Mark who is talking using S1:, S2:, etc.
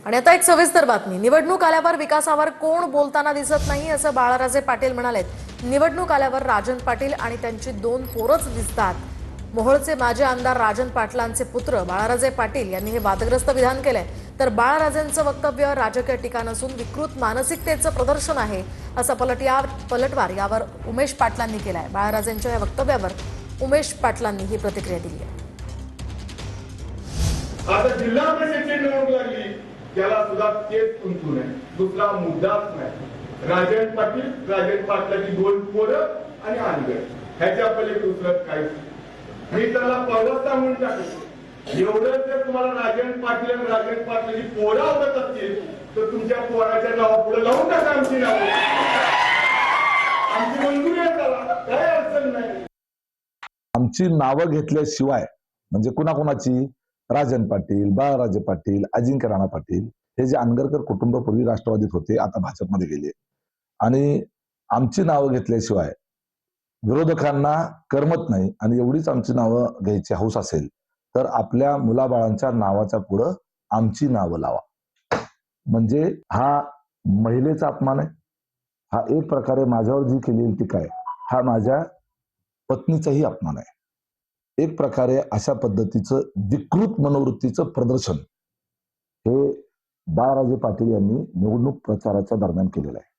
S1: आणि आता एक सविस्तर बातमी। निवडणूक आल्यावर विकासावर कोण बोलताना दिसत नाही असं बाळाराजे पाटील म्हणालेत। निवडणूक आल्यावर राजन पाटील आणि त्यांची दोन पोरच दिसतात। मोहोळचे माजी आमदार राजन पाटलांचे पुत्र बाळाराजे पाटील यांनी हे वादग्रस्त विधान केलंय। तर बाळाराजेंचं वक्तव्य राजकीय टीका नसून विकृत मानसिकतेचं प्रदर्शन आहे असा पलटवार यावर उमेश पाटलांनी केलाय। बाळाराजेंच्या या वक्तव्यावर उमेश पाटलांनी ही प्रतिक्रिया दिली आहे।
S2: आता जिल्हा परिषदेची निवडणूक लागली, त्याला सुद्धा तेच तुमचून आहे, दुसरा मुद्दाच नाही। राजन पाटलाची दोन पोरं आणि अनगर, ह्याच्या पलीकडे दुसरं काहीच मी त्याला परवा सांगून टाकतो। एवढं जर तुम्हाला राजन पाटील आणि राजन पाटलाची पोरं आवडत असतील तर तुमच्या पोराच्या नावापुढे लावून टाका आमची नावं, आमची मंजुरी आहे, त्याला काय अडचण नाही।
S3: आमची नावं घेतल्याशिवाय म्हणजे कुणाकुणाची, राजन पाटील, बाळाराजे पाटील, अजिंक्य राणा पाटील, हे जे अनगरकर कुटुंब पूर्वी राष्ट्रवादीत होते, आता भाजपमध्ये गेले, आणि आमची नावं घेतल्याशिवाय विरोधकांना करमत नाही। आणि एवढीच आमची नावं घ्यायची हौस असेल तर आपल्या मुलाबाळांच्या नावाच्या पुढं आमची नावं लावा। म्हणजे हा महिलेचा अपमान आहे, हा एक प्रकारे माझ्यावर जी केलेली टीका आहे हा माझ्या पत्नीचाही अपमान आहे। एक प्रकारे अशा पद्धतीचं विकृत मनोवृत्तीचं प्रदर्शन हे बाळाराजे पाटील यांनी निवडणूक प्रचाराच्या दरम्यान केलेलं आहे।